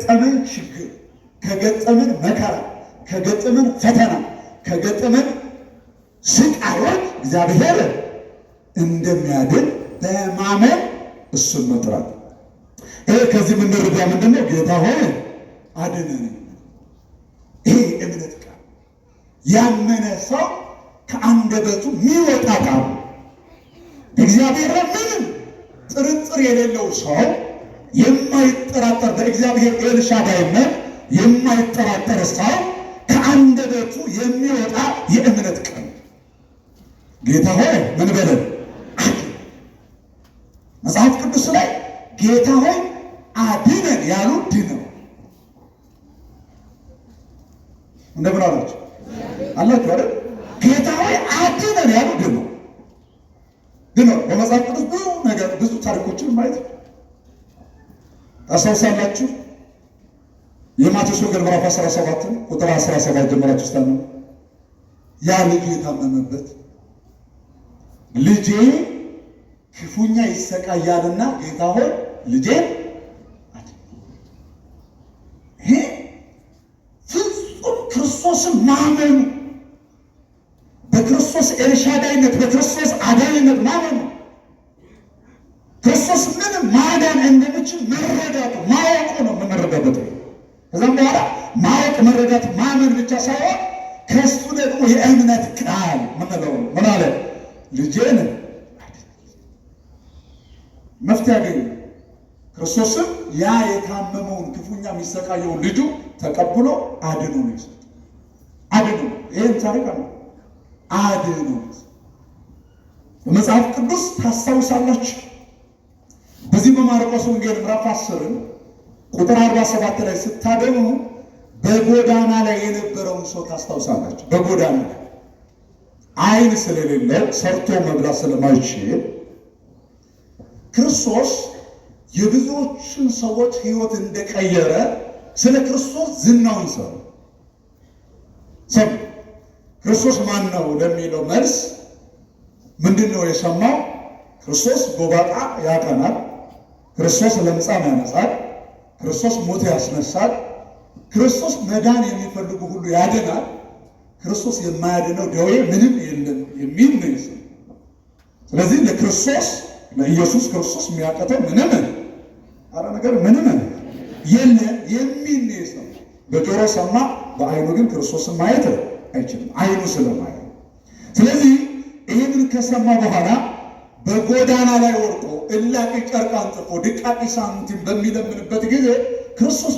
ከገጠመን ችግር፣ ከገጠመን መከራ፣ ከገጠመን ፈተና፣ ከገጠመን ስቃዮች እግዚአብሔር እንደሚያድን በማመን እሱን መጥራት። ይሄ ከዚህ የምንረዳ ምንድነው? ጌታ ሆይ አድነን። ይሄ እምነት ቃል ያመነ ሰው ከአንደበቱ የሚወጣ ቃል እግዚአብሔር ምንም ጥርጥር የሌለው ሰው የማይጠራጠር በእግዚአብሔር ኤልሻዳይነት የማይጠራጠር ሰው ከአንደበቱ የሚወጣ የእምነት ቃል ጌታ ሆይ ምን በለን መጽሐፍ ቅዱስ ላይ ጌታ ሆይ አድነን ያሉ ድነው እንደምን አላችሁ አይደል? ጌታ ሆይ አድነን ያሉ ድነው በመጽሐፍ ቅዱስ ብዙ ነገር ብዙ ታሪኮችን ማየት ታስታውሳላችሁ። የማቴዎስ ወንጌል ምዕራፍ 17 ቁጥር 17 ጀምራችሁ ስታነቡ ያ ልጅ የታመመበት ልጄ ክፉኛ ይሰቃያልና ጌታ ሆይ ልጄን ይሄ ፍጹም ክርስቶስን ማመኑ በክርስቶስ ኤልሻዳይነት በክርስቶስ አዳኝነት ማመኑ ክርስቶስ ምንም ማዳን እንደሚችል መረዳቱ ማወቁ ነው የምንረዳበት። ከዛም በኋላ ማወቅ መረዳት ማመን ብቻ ሳይሆን ከሱ ደግሞ የእምነት ቃል ምንለው ምን አለ ልጄን መፍትሄ ያገኘ ክርስቶስም ያ የታመመውን ክፉኛ የሚሰቃየውን ልጁ ተቀብሎ አድኖ ነው ይሰጥ አድኖ ይሄን ታሪክ ነው አድኖ በመጽሐፍ ቅዱስ ታስታውሳላችሁ። በዚህ በማርቆስ ወንጌል ምዕራፍ 10 ቁጥር 47 ላይ ስታደሙ በጎዳና ላይ የነበረውን ሰው ታስታውሳላችሁ። በጎዳና ላይ ዓይን ስለሌለው ሰርቶ መብላት ስለማይችል ክርስቶስ የብዙዎችን ሰዎች ሕይወት እንደቀየረ ስለ ክርስቶስ ዝናውን ሰው ክርስቶስ ማን ነው ለሚለው መልስ ምንድነው የሰማው? ክርስቶስ ጎባጣ ያቀናል፣ ክርስቶስ ለምጻም ያነጻል፣ ክርስቶስ ሞት ያስነሳል፣ ክርስቶስ መዳን የሚፈልጉ ሁሉ ያድናል፣ ክርስቶስ የማያድነው ደዌ ምንም የለም የሚል ነው ይሰ ስለዚህ ለክርስቶስ ለኢየሱስ ክርስቶስ የሚያቀተው ምንም አረ ነገር ምንም የለም የሚል ነው ይሰ በጆሮ ሰማ፣ በዓይኑ ግን ክርስቶስን ማየት አይችልም ዓይኑ ስለማያይ። ስለዚህ ይህንን ከሰማ በኋላ በጎዳና ላይ ወርቆ እላቂ ጨርቅ አንጥፎ ድቃቂ ሳንቲም በሚለምንበት ጊዜ ክርስቶስ